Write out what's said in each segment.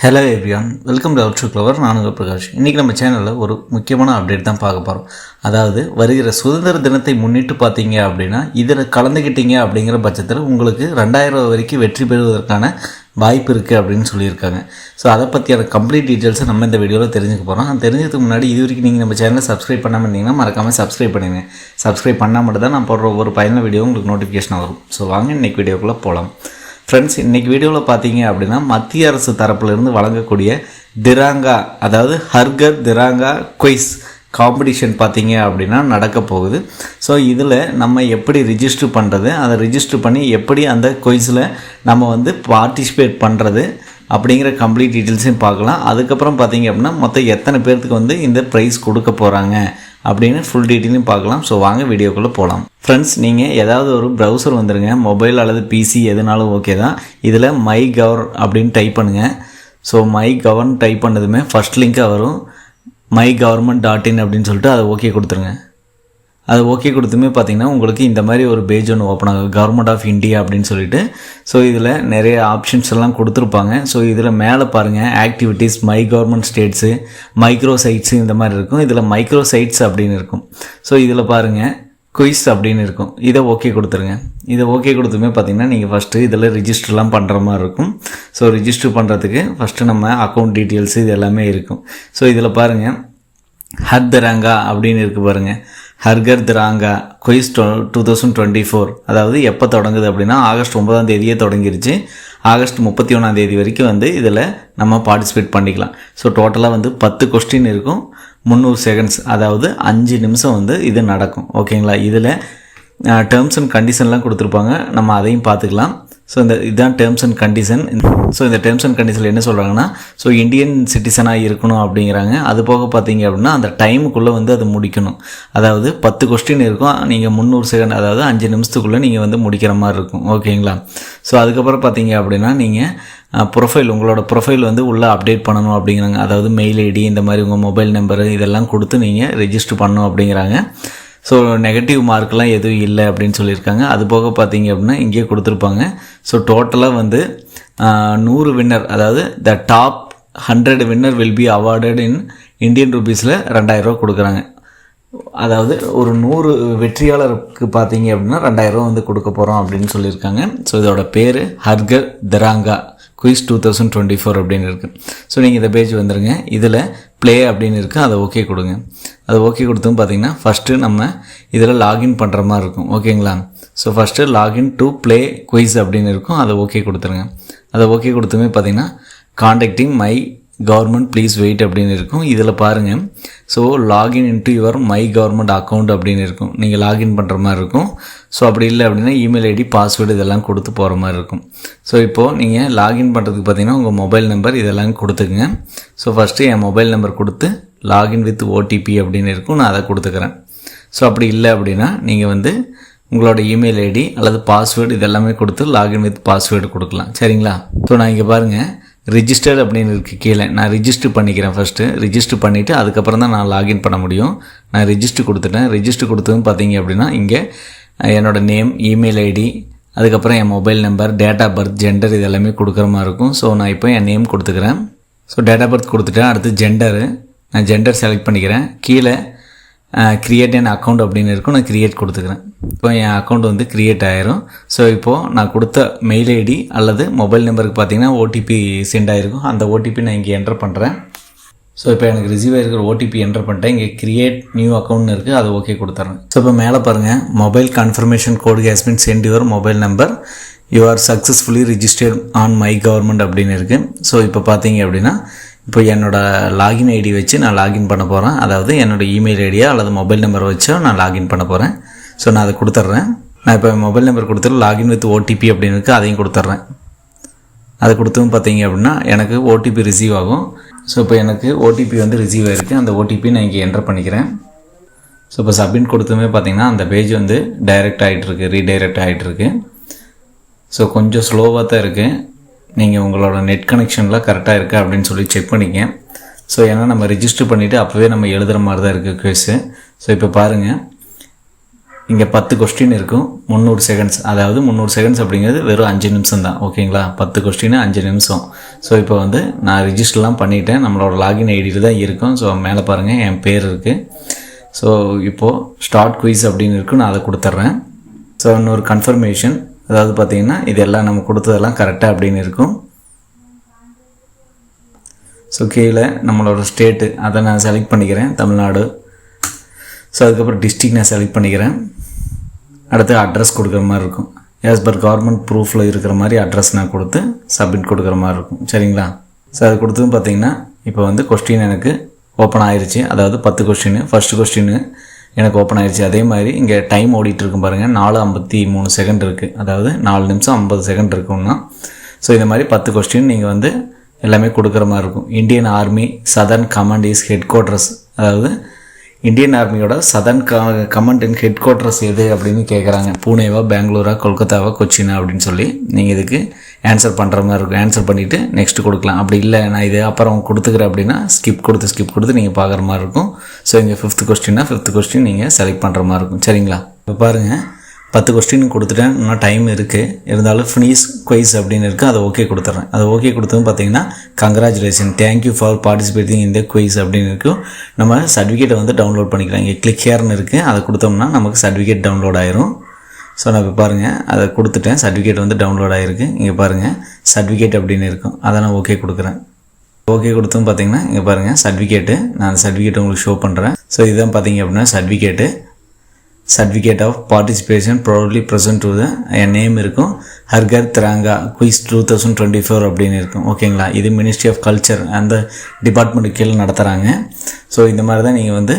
Hello everyone, welcome to out clever. நான் உங்கள் பிரகாஷ். இன்றைக்கி நம்ம சேனலில் ஒரு முக்கியமான அப்டேட் தான் பார்க்க போகிறோம். அதாவது வருகிற சுதந்திர தினத்தை முன்னிட்டு பார்த்தீங்க அப்படின்னா இதில் கலந்துக்கிட்டீங்க அப்படிங்கிற பட்சத்தில் உங்களுக்கு 2000 வரைக்கும் வெற்றி பெறுவதற்கான வாய்ப்பு இருக்குது அப்படின்னு சொல்லியிருக்காங்க. ஸோ அதை பற்றியான கம்ப்ளீட் டீட்டெயில்ஸை நம்ம இந்த வீடியோவில் தெரிஞ்சுக்க போகிறோம். தெரிஞ்சதுக்கு முன்னாடி இது வரைக்கும் நீங்கள் நம்ம சேனலை சப்ஸ்கிரைப் பண்ணாமல் இருந்தீங்கன்னா மறக்காமல் சப்ஸ்கிரைப் பண்ணுங்கள். சப்ஸ்கிரைப் பண்ணால் மட்டும் தான் நான் போடுற ஒரு பயனுள்ள வீடியோ உங்களுக்கு நோட்டிஃபிகேஷன் வரும். ஸோ வாங்க இன்றைக்கி வீடியோக்குள்ளே போகலாம். ஃப்ரெண்ட்ஸ், இன்றைக்கி வீடியோவில் பார்த்தீங்க அப்படின்னா மத்திய அரசு தரப்பிலிருந்து வழங்கக்கூடிய திராங்கா, அதாவது ஹர்கர் திராங்கா குயிஸ் காம்படிஷன் பார்த்தீங்க அப்படின்னா நடக்க போகுது. ஸோ இதில் நம்ம எப்படி ரிஜிஸ்டர் பண்ணுறது, அதை ரிஜிஸ்டர் பண்ணி எப்படி அந்த குயிஸில் நம்ம பார்ட்டிசிபேட் பண்ணுறது அப்படிங்கிற கம்ப்ளீட் டீட்டெயில்ஸையும் பார்க்கலாம். அதுக்கப்புறம் பார்த்தீங்க அப்படின்னா மொத்தம் எத்தனை பேர்த்துக்கு இந்த ப்ரைஸ் கொடுக்க போகிறாங்க அப்படின்னு ஃபுல் டீட்டெயிலையும் பார்க்கலாம். ஸோ வாங்க வீடியோக்குள்ளே போகலாம். ஃப்ரெண்ட்ஸ், நீங்கள் ஏதாவது ஒரு ப்ரௌசர் வந்துடுங்க, மொபைல் அல்லது பிசி எதுனாலும் ஓகே தான். இதில் மை கவர் அப்படின்னு டைப் பண்ணுங்கள். ஸோ மை கவர்ன் டைப் பண்ணதுமே ஃபஸ்ட் லிங்காக வரும், mygovernment.in அப்படின்னு சொல்லிட்டு அதை ஓகே கொடுத்துருங்க. அது ஓகே கொடுத்துமே பார்த்தீங்கன்னா உங்களுக்கு இந்த மாதிரி ஒரு பேஜ் ஒன்று ஓப்பன் ஆகும், கவர்மெண்ட் ஆஃப் இந்தியா அப்படின்னு சொல்லிட்டு. ஸோ இதில் நிறைய ஆப்ஷன்ஸ் எல்லாம் கொடுத்துருப்பாங்க. ஸோ இதில் மேலே பாருங்கள், activities, my government States, micro சைட்ஸு இந்த மாதிரி இருக்கும். இதில் மைக்ரோ சைட்ஸ் அப்படின்னு இருக்கும். ஸோ இதில் பாருங்கள் குயிஸ் அப்படின்னு இருக்கும். இதை ஓகே கொடுத்துருங்க. இதை ஓகே கொடுத்துமே பார்த்தீங்கன்னா நீங்கள் ஃபஸ்ட்டு இதில் ரிஜிஸ்டர்லாம் பண்ணுற மாதிரி இருக்கும். ஸோ ரிஜிஸ்டர் பண்ணுறதுக்கு ஃபஸ்ட்டு நம்ம அக்கௌண்ட் டீட்டெயில்ஸு இது எல்லாமே இருக்கும். ஸோ இதில் பாருங்கள் ஹர்திராங்கா அப்படின்னு இருக்குது பாருங்கள், ஹர்கர் திராங்கா குயிஸ் 2024. அதாவது எப்போ தொடங்குது அப்படின்னா ஆகஸ்ட் 9 தொடங்கிருச்சு. ஆகஸ்ட் 31 வரைக்கும் இதில் நம்ம பார்ட்டிசிபேட் பண்ணிக்கலாம். ஸோ டோட்டலாக 10 கொஸ்டின் இருக்கும், 300 செகண்ட்ஸ், அதாவது 5 நிமிஷம் இது நடக்கும். ஓகேங்களா? இதில் டேர்ம்ஸ் அண்ட் கண்டிஷன்லாம் கொடுத்துருப்பாங்க, நம்ம அதையும் பார்த்துக்கலாம். ஸோ இதுதான் டேர்ம்ஸ் அண்ட் கண்டிஷன். ஸோ இந்த டேர்ம்ஸ் அண்ட் கண்டிஷனில் என்ன சொல்கிறாங்கன்னா, ஸோ இந்தியன் சிட்டிசனாக இருக்கணும் அப்படிங்கிறாங்க. அது போக பார்த்தீங்க அப்படின்னா அந்த டைமுக்குள்ளே அது முடிக்கணும். அதாவது 10 கொஸ்டின் இருக்கும், நீங்கள் 300 செகண்ட், அதாவது 5 நிமிஷத்துக்குள்ளே நீங்கள் முடிக்கிற மாதிரி இருக்கும். ஓகேங்களா? ஸோ அதுக்கப்புறம் பார்த்தீங்க அப்படின்னா நீங்கள் ப்ரொஃபைல், உங்களோட ப்ரொஃபைல் உள்ளே அப்டேட் பண்ணணும் அப்படிங்கிறாங்க. அதாவது மெயில் ஐடி, இந்த மாதிரி உங்கள் மொபைல் நம்பரு இதெல்லாம் கொடுத்து நீங்கள் ரெஜிஸ்டர் பண்ணணும் அப்படிங்கிறாங்க. ஸோ நெகட்டிவ் மார்க்லாம் எதுவும் இல்லை அப்படின்னு சொல்லியிருக்காங்க. அது போக பார்த்தீங்க அப்படின்னா இங்கேயே கொடுத்துருப்பாங்க. ஸோ டோட்டலாக 100 வின்னர், அதாவது the top 100 winner will be awarded in Indian ருபீஸில் 2000 கொடுக்குறாங்க. அதாவது ஒரு 100 வெற்றியாளருக்கு பார்த்தீங்க அப்படின்னா 2000 கொடுக்க போகிறோம் அப்படின்னு சொல்லியிருக்காங்க. ஸோ இதோட பேர் ஹர்கர் திராங்கா குயிஸ் 2024 அப்படின்னு இருக்குது. ஸோ நீங்கள் இந்த பேஜ் வந்துடுங்க. இதில் ப்ளே அப்படின்னு இருக்குது, அதை ஓகே கொடுங்க. அதை ஓகே கொடுத்தும் பார்த்தீங்கன்னா ஃபஸ்ட்டு நம்ம இதில் லாகின் பண்ணுற மாதிரி இருக்கும். ஓகேங்களா? So first login to play quiz அப்படின்னு இருக்கும், அதை ஓகே கொடுத்துருங்க. அதை ஓகே கொடுத்துமே பார்த்தீங்கன்னா contacting my government please wait அப்படின்னு இருக்கும். இதில் பாருங்கள், so login into your my government account அப்படின்னு இருக்கும். நீங்கள் லாகின் பண்ணுற மாதிரி இருக்கும். ஸோ அப்படி இல்லை அப்படின்னா இமெயில் ஐடி, பாஸ்வேர்டு இதெல்லாம் கொடுத்து போகிற மாதிரி இருக்கும். ஸோ இப்போது நீங்கள் லாகின் பண்ணுறதுக்கு பார்த்தீங்கன்னா உங்கள் மொபைல் நம்பர் இதெல்லாம் கொடுத்துக்குங்க. ஸோ ஃபஸ்ட்டு என் மொபைல் நம்பர் கொடுத்து லாகின் வித் ஓடிபி அப்படின்னு இருக்கும், நான் அதை கொடுத்துக்கிறேன். ஸோ அப்படி இல்லை அப்படின்னா நீங்கள் உங்களோட இமெயில் ஐடி அல்லது பாஸ்வேர்டு இதெல்லாமே கொடுத்து லாகின் வித் பாஸ்வேர்டு கொடுக்கலாம். சரிங்களா? ஸோ நான் இங்கே பாருங்கள் ரிஜிஸ்டர் அப்படின்னு இருக்குது கீழே. நான் ரிஜிஸ்டர் பண்ணிக்கிறேன். ஃபஸ்ட்டு ரிஜிஸ்டர் பண்ணிவிட்டு அதுக்கப்புறம் தான் நான் லாகின் பண்ண முடியும். நான் ரிஜிஸ்டர் கொடுத்துட்டேன். ரிஜிஸ்டர் கொடுத்ததும் பார்த்தீங்க அப்படின்னா இங்கே என்னோடய நேம், இமெயில் ஐடி, அதுக்கப்புறம் என் mobile number, date of birth, gender இதெல்லாமே கொடுக்குற மாதிரி இருக்கும். ஸோ நான் இப்போ என் நேம் கொடுத்துக்கிறேன். ஸோ டேட் ஆஃப் பர்த் கொடுத்துட்டேன். அடுத்து ஜெண்டரு, நான் ஜெண்டர் செலக்ட் பண்ணிக்கிறேன். கீழே க்ரியேட் அன் அக்கௌண்ட் அப்படின்னு இருக்கும், நான் க்ரியேட் கொடுத்துக்கிறேன். இப்போ என் அக்கௌண்ட் க்ரியேட் ஆகிரும். ஸோ இப்போது நான் கொடுத்த மெயில் ஐடி அல்லது மொபைல் நம்பருக்கு பார்த்தீங்கன்னா ஓடிபி சென்ட் ஆகிருக்கும். அந்த ஓடிபி நான் இங்கே என்டர் பண்ணுறேன். ஸோ இப்போ எனக்கு ரிசீவ் ஆகிருக்கிற ஓடிபி என்டர் பண்ணிட்டேன். இங்கே க்ரியேட் நியூ அக்கௌண்ட்னு இருக்குது, அதை ஓகே கொடுத்துட்றேன். ஸோ இப்போ மேலே பாருங்கள், mobile confirmation code has been sent your mobile number, you are successfully registered on my government அப்படின்னு இருக்குது. ஸோ இப்போ பார்த்தீங்க அப்படின்னா இப்போ என்னோடய லாகின் ஐடி வச்சு நான் லாகின் பண்ண போகிறேன். அதாவது என்னோடய இமெயில் ஐடியா அல்லது மொபைல் நம்பரை வச்சோ நான் லாகின் பண்ண போகிறேன். ஸோ நான் அதை கொடுத்துட்றேன். நான் இப்போ மொபைல் நம்பர் கொடுத்துட்டு லாகின் வித் ஓடிபி அப்படின்னு இருக்குது, அதையும் கொடுத்துட்றேன். அதை கொடுத்தும் பார்த்தீங்க அப்படின்னா எனக்கு ஓடிபி ரிசீவ் ஆகும். ஸோ இப்போ எனக்கு ஓடிபி ரிசீவ் ஆகிருக்கு. அந்த ஓடிபி நான் இங்கே என்டர் பண்ணிக்கிறேன். ஸோ இப்போ சப்மிட் கொடுத்துமே பார்த்தீங்கன்னா அந்த பேஜ் டைரெக்ட் ஆகிட்டுருக்கு, ரீடைரக்ட் ஆகிட்டுருக்கு. ஸோ கொஞ்சம் ஸ்லோவாக தான் இருக்குது. நீங்கள் உங்களோட நெட் கனெக்ஷனில் கரெக்டாக இருக்குது அப்படின்னு சொல்லி செக் பண்ணிக்க. ஸோ ஏன்னா நம்ம ரிஜிஸ்டர் பண்ணிவிட்டு அப்போவே நம்ம எழுதுகிற மாதிரி தான் இருக்குது குவிஸு. ஸோ இப்போ பாருங்கள், இங்கே 10 கொஸ்டின் இருக்கும் 300 செகண்ட்ஸ். அதாவது 300 செகண்ட்ஸ் அப்படிங்கிறது வெறும் 5 நிமிஷம் தான். ஓகேங்களா, 10 கொஸ்டின் 5 நிமிஷம். ஸோ இப்போ வந்து நான் ரிஜிஸ்டர்லாம் பண்ணிவிட்டேன். நம்மளோட லாகின் ஐடியில் தான் இருக்கும். ஸோ மேலே பாருங்கள் என் பேர் இருக்குது. ஸோ இப்போது ஸ்டார்ட் குயிஸ் அப்படின்னு இருக்குது, நான் அதை கொடுத்துட்றேன். ஸோ இன்னொரு கன்ஃபர்மேஷன், அதாவது பார்த்திங்கன்னா இதெல்லாம் நம்ம கொடுத்ததெல்லாம் கரெக்டாக அப்படின்னு இருக்கும். ஸோ கீழே நம்மளோட ஸ்டேட்டு அதை நான் செலக்ட் பண்ணிக்கிறேன், தமிழ்நாடு. ஸோ அதுக்கப்புறம் டிஸ்ட்ரிக்ட் நான் செலக்ட் பண்ணிக்கிறேன். அடுத்து அட்ரஸ் கொடுக்குற மாதிரி இருக்கும். ஆஸ் பர் கவர்மெண்ட் ப்ரூஃபில் இருக்கிற மாதிரி அட்ரஸ் நான் கொடுத்து சப்மிட் கொடுக்குற மாதிரி இருக்கும். சரிங்களா, ஸோ அது கொடுத்ததும் பார்த்திங்கன்னா இப்போ வந்து கொஸ்டின் எனக்கு ஓப்பன் ஆயிடுச்சு. அதாவது 10 கொஸ்டின், ஃபஸ்ட்டு கொஸ்டின் எனக்கு ஓப்பன் ஆயிடுச்சு. அதே மாதிரி இங்கே டைம் ஓடிட்டுருக்கும் பாருங்கள், 4:53 செகண்ட் இருக்குது. அதாவது 4 நிமிஷம் 50 செகண்ட் இருக்குன்னா. ஸோ இந்த மாதிரி 10 கொஸ்டின் நீங்கள் வந்து எல்லாமே கொடுக்குற மாதிரி இருக்கும். Indian Army Southern Command is headquarters, அதாவது இந்தியன் ஆர்மியோட Southern Command and headquarters எது அப்படின்னு கேட்குறாங்க. பூனேவா, பெங்களூரா, கொல்கத்தாவா, கொச்சினா அப்படின்னு சொல்லி நீங்கள் இதுக்கு ஆன்சர் பண்ணுற மாதிரி இருக்கும். ஆன்சர் பண்ணிவிட்டு நெக்ஸ்ட் கொடுக்கலாம். அப்படி இல்லை நான் இது அப்புறம் கொடுத்துக்கிறேன் அப்படின்னா ஸ்கிப் கொடுத்து நீங்கள் பார்க்குற மாதிரி இருக்கும். ஸோ இங்கே 5th கொஸ்டின்னா 5th கொஸ்டின் நீங்கள் செலக்ட் பண்ணுற மாதிரி இருக்கும். சரிங்களா, இப்போ பாருங்கள் 10 கொஸ்டின் கொடுத்துட்டேன். இன்னும் டைம் இருக்குது, இருந்தாலும் ஃபினிஷ் குயிஸ் அப்படின்னு இருக்குது, அதை ஓகே கொடுத்துட்றேன். அது ஓகே கொடுத்ததும் பார்த்தீங்கன்னா கங்க்ராச்சுலேஷன், தேங்க்யூ ஃபார் பார்ட்டிசிபேட்டிங் இந்த குயிஸ் அப்படின்னு இருக்கும். நம்ம சர்டிஃபிகேட்டை வந்து டவுன்லோட் பண்ணிக்கலாம். இங்கே கிளிக் ஹியர்னு இருக்குது, அதை கொடுத்தோம்னா நமக்கு சர்டிஃபிகேட் டவுன்லோட் ஆயிரும். ஸோ நான் இப்போ பாருங்கள் அதை கொடுத்துட்டேன், சர்டிஃபிகேட் வந்து டவுன்லோட் ஆகிருக்கு. இங்கே பாருங்கள் சர்டிஃபிகேட் அப்படின்னு இருக்கும், அதை நான் ஓகே கொடுக்குறேன். ஓகே கொடுத்தும் பார்த்தீங்கன்னா இங்கே பாருங்கள் சர்டிஃபிகேட்டு, நான் அந்த சர்டிஃபிகேட்டை உங்களுக்கு ஷோ பண்ணுறேன். ஸோ இதுதான் பார்த்தீங்க அப்படின்னா certificate of participation proudly present to the என் நேம் இருக்கும், ஹர்கர் திராங்கா குயிஸ் 2024 அப்படின்னு இருக்கும். ஓகேங்களா, இது மினிஸ்ட்ரி ஆஃப் கல்ச்சர் அந்த டிபார்ட்மெண்ட்டு கீழே நடத்துகிறாங்க. ஸோ இந்த மாதிரி தான் நீங்கள் வந்து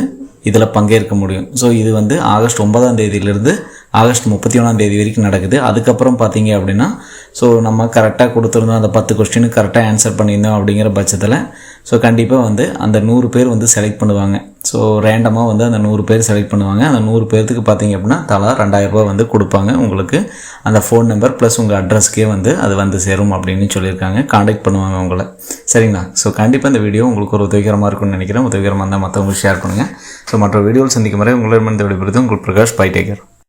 இதில் பங்கேற்க முடியும். ஸோ இது வந்து ஆகஸ்ட் 9ஆம் தேதியிலிருந்து ஆகஸ்ட் 31ஆம் தேதி வரைக்கும் நடக்குது. அதுக்கப்புறம் பார்த்தீங்க அப்படின்னா ஸோ நம்ம கரெக்டாக கொடுத்துருந்தோம், அந்த 10 கொஸ்டினுக்கு கரெக்டாக ஆன்சர் பண்ணியிருந்தோம் அப்படிங்கிற பட்சத்தில் ஸோ கண்டிப்பாக வந்து அந்த 100 பேர் வந்து செலக்ட் பண்ணுவாங்க. ஸோ ரேண்டமாக வந்து அந்த 100 பேர் செலக்ட் பண்ணுவாங்க. அந்த 100 பேர்த்துக்கு பார்த்தீங்க அப்படின்னா தலா 2000 ரூபா வந்து கொடுப்பாங்க. உங்களுக்கு அந்த ஃபோன் நம்பர் ப்ளஸ் உங்கள் அட்ரஸ்க்கே வந்து அது வந்து சேரும் அப்படின்னு சொல்லியிருக்காங்க. காண்டாக்ட் பண்ணுவாங்க உங்களை. சரிங்களா, ஸோ கண்டிப்பாக இந்த வீடியோ உங்களுக்கு ஒரு உதவிகரமாக இருக்கும்னு நினைக்கிறேன். உதவிகரமாக இருந்தால் மற்றவங்களுக்கு ஷேர் பண்ணுங்கள். ஸோ மற்ற வீடியோவில் சந்திக்கும் வரை உங்களிடமிருந்து விடைபெறுவது உங்கள் பிரகாஷ். By, take care.